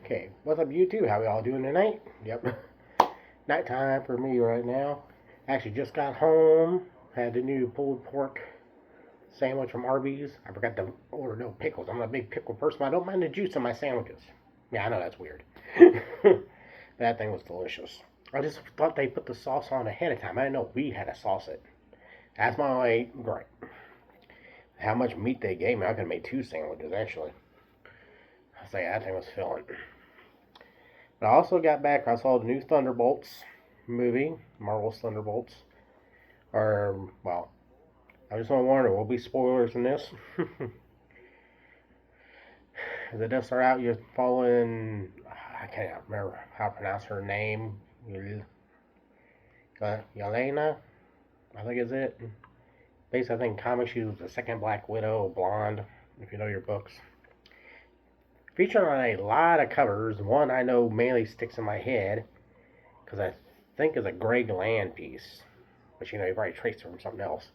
Okay, what's up YouTube? How we all doing tonight? Yep. Nighttime for me right now. Actually just got home. Had the new pulled pork sandwich from Arby's. I forgot to order no pickles. I'm not a big pickle person, but I don't mind the juice in my sandwiches. Yeah, I know that's weird. That thing was delicious. I just thought they put the sauce on ahead of time. I didn't know we had to sauce it. That's my only gripe. How much meat they gave me, I could have made two sandwiches actually. I say that thing was filling. But I also got back, I saw the new Thunderbolts movie, Marvel's Thunderbolts. Or, well, I just want to warn there will be spoilers in this. As it does start out, you're following, I can't remember how to pronounce her name. Yelena, I think is it. Basically, I think in comics she was the second Black Widow, blonde, if you know your books. Featured on a lot of covers. One I know mainly sticks in my head because I think is a Greg Land piece, but you probably traced it from something else.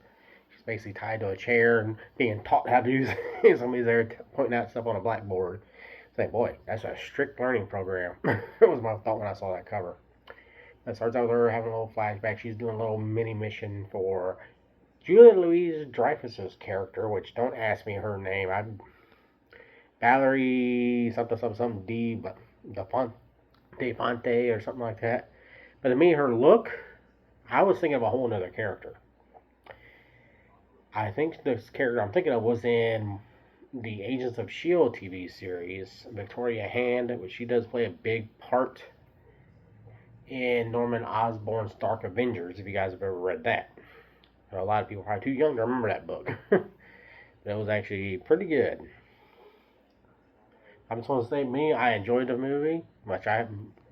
She's basically tied to a chair and being taught how to use it. Somebody's there pointing out stuff on a blackboard. It's like, boy, that's a strict learning program. That was my thought when I saw that cover. It starts out with her having a little flashback. She's doing a little mini mission for Julia Louis-Dreyfus's character, which don't ask me her name. Valerie something something something De Fonte or something like that. But to me, her look, I was thinking of a whole nother character. I think this character I'm thinking of was in the Agents of S.H.I.E.L.D. TV series, Victoria Hand, which she does play a big part in Norman Osborn's Dark Avengers, if you guys have ever read that. A lot of people are probably too young to remember that book. But it was actually pretty good. I just want to say, I enjoyed the movie, which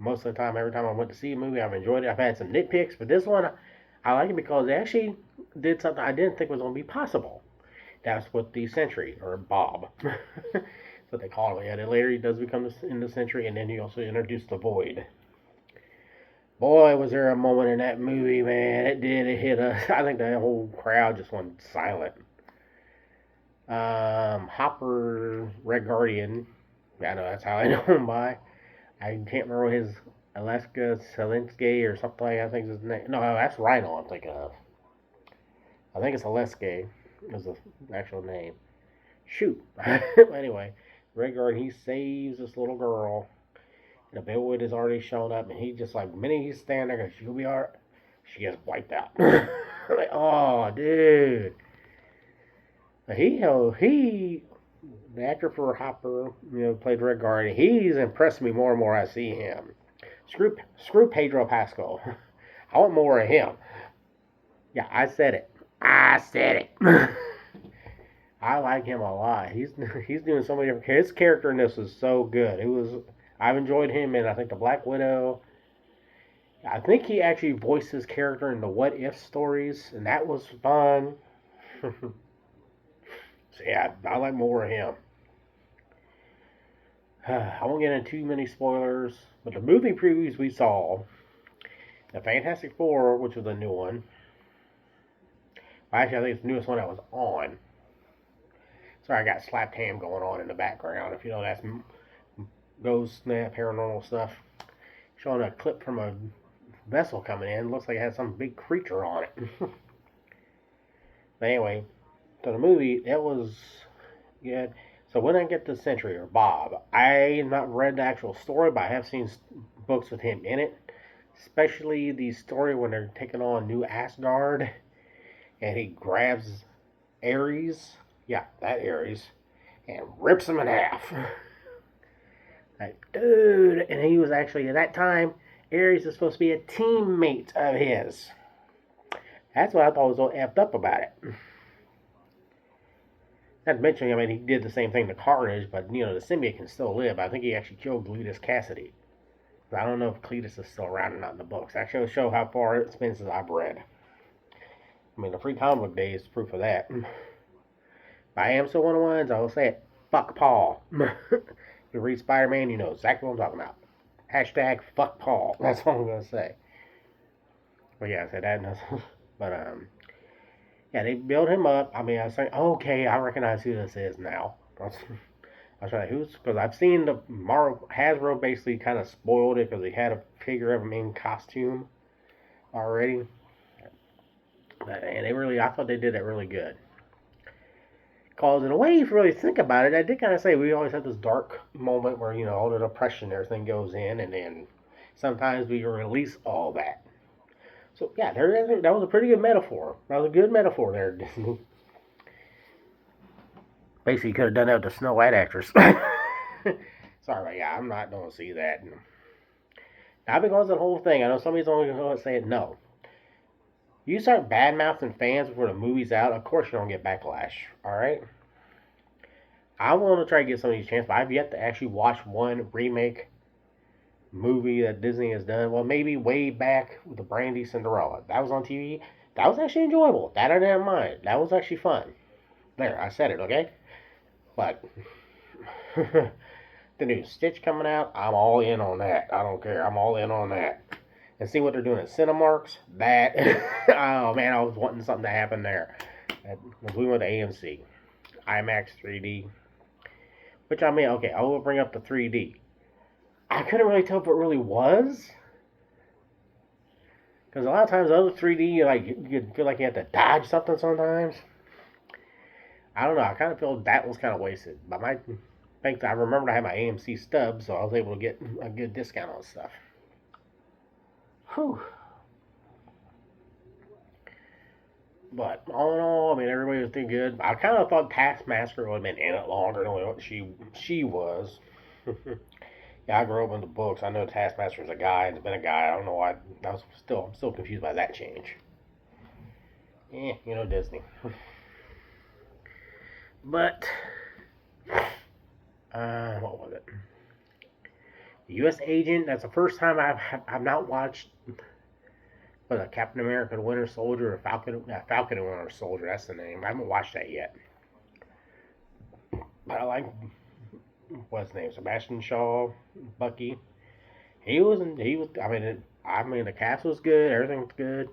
most of the time, every time I went to see a movie, I've enjoyed it. I've had some nitpicks, but this one, I like it because they actually did something I didn't think was going to be possible. That's what the Sentry, or Bob, that's what they call him. Yeah, then later he does become in the Sentry, and then he also introduced the Void. Boy, was there a moment in that movie, man. It hit us. I think the whole crowd just went silent. Hopper, Red Guardian, yeah, I know that's how I know him by. I can't remember his Alaska Selinsky or something like that. I think is his name. No, that's Rhino I'm thinking of. I think it's Alaska is the actual name. Shoot. Anyway, Red Guardian, he saves this little girl. And the Bellwood has already shown up, and he just like, the minute he's standing there, she'll be alright. She gets wiped out. Like, oh, dude. He the actor for Hopper, played Red Guardian. He's impressed me more and more I see him. Screw Pedro Pascal. I want more of him. Yeah, I said it. I said it. I like him a lot. He's doing so many different. His character in this is so good. I've enjoyed him in I think the Black Widow. I think he actually voiced his character in the What If stories, and that was fun. So yeah, I like more of him. I won't get into too many spoilers, but the movie previews we saw, the Fantastic Four, which was a new one. Actually, I think it's the newest one that was on. Sorry, I got slapped ham going on in the background. If you know that's ghost, paranormal stuff. Showing a clip from a vessel coming in. Looks like it has some big creature on it. But anyway, so the movie, it was good. So when I get to Sentry or Bob, I have not read the actual story, but I have seen books with him in it. Especially the story when they're taking on New Asgard, and he grabs Ares, yeah, that Ares, and rips him in half. Like, dude, and he was actually, at that time, Ares is supposed to be a teammate of his. That's what I thought was so effed up about it. Not to mention, he did the same thing to Carnage, but, the symbiote can still live. I think he actually killed Cletus Cassidy. I don't know if Cletus is still around or not in the books. Actually, it'll show how far it's been since I've read. The free comic book day is proof of that. But I am still one of the ones, I will say it, fuck Paul. If you read Spider-Man, you know exactly what I'm talking about. Hashtag fuck Paul. That's all I'm going to say. But yeah, I said that. But, yeah, they built him up. I was saying, okay, I recognize who this is now. I was like, who's, because I've seen the Marvel Hasbro basically kind of spoiled it because they had a figure of him in costume already. And they really, I thought they did it really good. Because in a way, if you really think about it, I did kind of say we always have this dark moment where, all the depression and everything goes in, and then sometimes we release all that. So, yeah, that was a pretty good metaphor. That was a good metaphor there, Disney. Basically, could have done that with the Snow White actress. Sorry, yeah, I'm not going to see that. Not because of the whole thing. I know somebody's only going to say it. No. You start bad mouthing fans before the movie's out, of course you're going to get backlash. Alright? I want to try to get some of these chances, but I've yet to actually watch one remake movie that Disney has done. Well, maybe way back with the Brandy Cinderella. That was on TV. That was actually enjoyable. That I didn't mind. That was actually fun. There, I said it, okay? But the new Stitch coming out, I'm all in on that. I don't care. I'm all in on that. And see what they're doing at Cinemarks. That, oh man, I was wanting something to happen there. We went to AMC, IMAX 3D. Which I mean, okay, I will bring up the 3D. I couldn't really tell if it really was. Because a lot of times, other 3D, you feel like you have to dodge something sometimes. I don't know. I kind of feel that was kind of wasted. But my thanks, I remembered I had my AMC stub, so I was able to get a good discount on stuff. Whew. But all in all, I mean, everybody was doing good. I kind of thought Taskmaster would have been in it longer than what she was. Yeah, I grew up in the books. I know Taskmaster is a guy and has been a guy. I don't know why. I'm still confused by that change. Disney. But what was it? The U.S. Agent. That's the first time I've not watched. Was it Captain America: The Winter Soldier or Falcon? Yeah, Falcon and Winter Soldier. That's the name. I haven't watched that yet. But I like what's his name? Sebastian Shaw, Bucky. He was. I mean, the cast was good. Everything was good.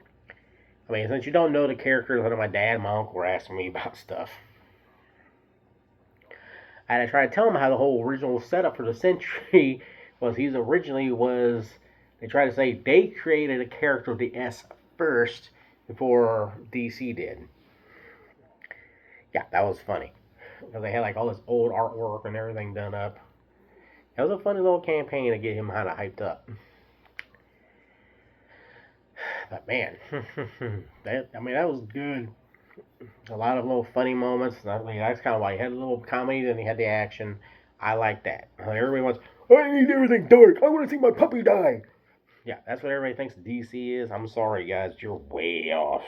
I mean, since you don't know the characters, I know my dad and my uncle were asking me about stuff. And I tried to tell him how the whole original setup for the Sentry was. They tried to say they created a character with the S first before DC did. Yeah, that was funny. Because they had like all this old artwork and everything done up. It was a funny little campaign to get him kind of hyped up. But man, that was good. A lot of little funny moments. I mean, that's kind of why he had a little comedy, then he had the action. I like that. Everybody wants, I need everything dark. I want to see my puppy die. Yeah, that's what everybody thinks DC is. I'm sorry, guys, you're way off.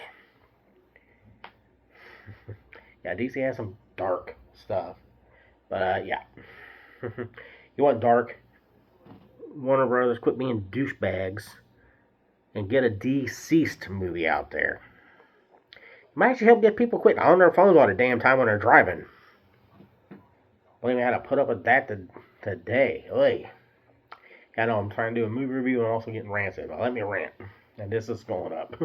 Yeah, DC has some dark stuff, but yeah, you want dark? Warner Brothers, quit being douchebags and get a deceased movie out there. It might actually help get people quit on their phones all the damn time when they're driving. Believe me, I had to put up with that today. Oy. I know I'm trying to do a movie review and also getting ranted, but let me rant. And this is going up.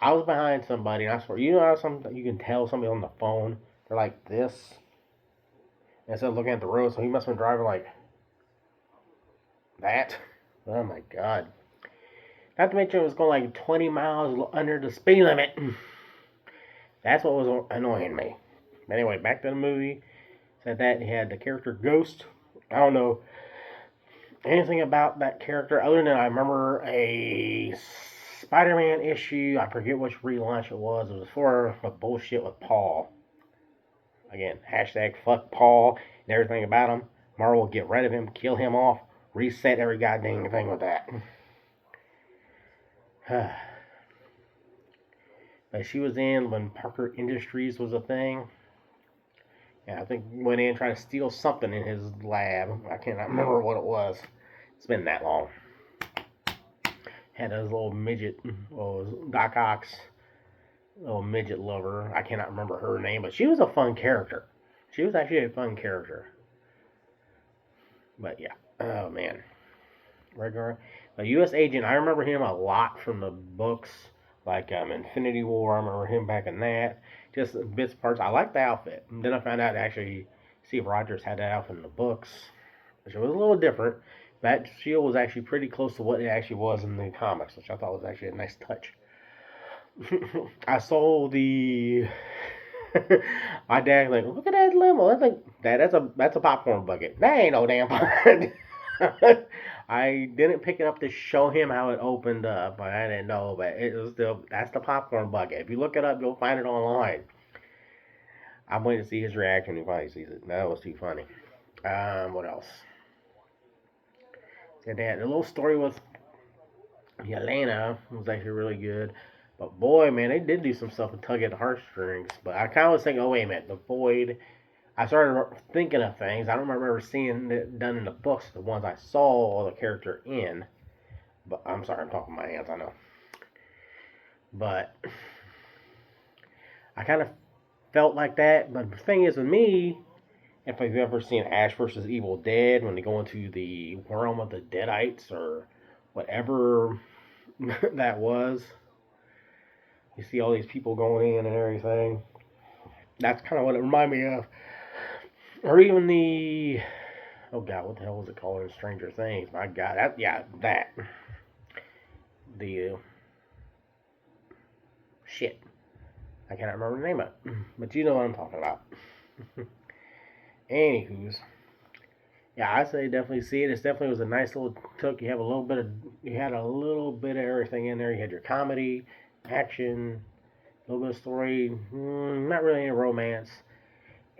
I was behind somebody, and I swear, how you can tell somebody on the phone, they're like this, instead of looking at the road, so he must have been driving like that. Oh my god. Not to mention it was going like 20 miles under the speed limit. That's what was annoying me. But anyway, back to the movie. Said that he had the character Ghost. I don't know anything about that character other than I remember a Spider-Man issue. I forget which relaunch it was. It was for the bullshit with Paul. Again, hashtag fuck Paul and everything about him. Marvel will get rid of him, kill him off, reset every goddamn thing with that. But she was in when Parker Industries was a thing. Yeah, I think went in and tried to steal something in his lab. I cannot remember what it was. It's been that long. Had his little midget, Doc Ock's little midget lover. I cannot remember her name, but she was a fun character. She was actually a fun character. But yeah, oh man. Regular. A U.S. agent, I remember him a lot from the books, like Infinity War. I remember him back in that. Just bits, parts. I liked the outfit. And then I found out actually Steve Rogers had that out in the books, which was a little different. That shield was actually pretty close to what it actually was in the comics, which I thought was actually a nice touch. I saw the my dad like, look at that limo. I was like, Dad, that's a popcorn bucket. That ain't no damn bucket. I didn't pick it up to show him how it opened up, but I didn't know. But it was still that's the popcorn bucket. If you look it up, you'll find it online. I'm waiting to see his reaction when he finally sees it. That was too funny. What else? So that the little story with Yelena was actually really good. But boy, man, they did do some stuff and tug at the heartstrings. But I kind of was thinking, oh wait a minute, the Void. I started thinking of things. I don't remember seeing it done in the books, the ones I saw the character in. But I'm sorry, I'm talking with my hands, I know. But I kind of felt like that. But the thing is, with me, if you've ever seen Ash versus Evil Dead, when they go into the realm of the Deadites or whatever that was, you see all these people going in and everything. That's kind of what it reminded me of. Or even the oh god, what the hell was it called in Stranger Things? My god, that the shit. I cannot remember the name of it, but you know what I'm talking about. Anywho's, yeah, I say definitely see it. It definitely was a nice little took. You had a little bit of everything in there. You had your comedy, action, a little bit of story, not really any romance.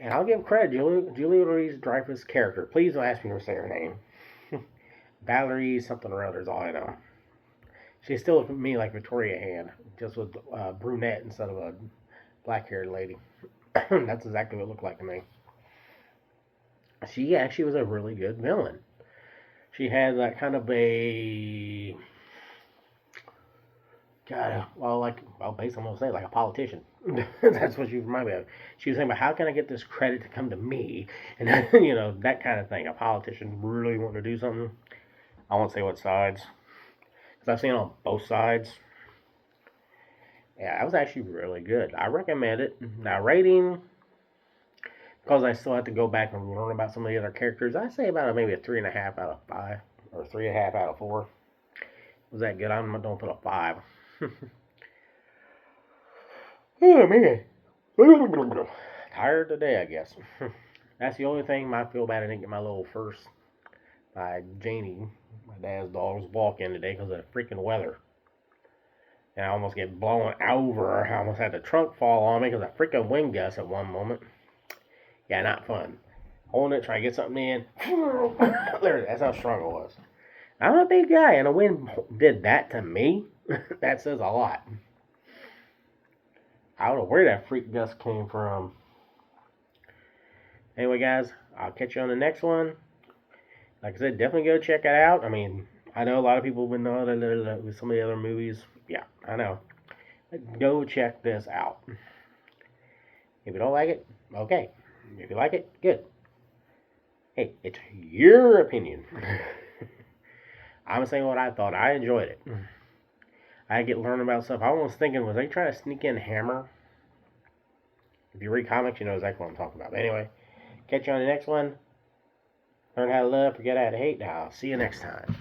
And I'll give credit, Julia Louis-Dreyfus' character. Please don't ask me to say her name. Valerie something or other is all I know. She still looked at me like Victoria Hand, just with brunette instead of a black-haired lady. That's exactly what it looked like to me. She actually was a really good villain. She had that kind of a God, basically, I'm gonna say like a politician. That's what she reminded me of. She was saying, "But how can I get this credit to come to me?" And that kind of thing. A politician really wanting to do something. I won't say what sides, because I've seen it on both sides. Yeah, that was actually really good. I recommend it. Now, rating, because I still have to go back and learn about some of the other characters, I say about maybe a 3.5 out of 5, or 3.5 out of 4. Was that good? I'm don't put a 5. Oh man, tired today, I guess. That's the only thing I feel bad I didn't get my little first by Janie, my dad's dog's walk in today because of the freaking weather. And I almost get blown over. I almost had the trunk fall on me because of freaking wind gust at one moment. Yeah, not fun. Holding it, trying to get something in. There, that's how strong it was. I'm a big guy, and the wind did that to me. That says a lot. I don't know where that freak gust came from. Anyway, guys, I'll catch you on the next one. Like I said, definitely go check it out. I mean, I know a lot of people have been knowing with some of the other movies. Yeah, I know. Go check this out. If you don't like it, okay. If you like it, good. Hey, it's your opinion. I'm saying what I thought. I enjoyed it. I get learning about stuff. I was thinking, was they trying to sneak in Hammer? If you read comics, you know exactly what I'm talking about. But anyway, catch you on the next one. Learn how to love, forget how to hate. Now, I'll see you next time.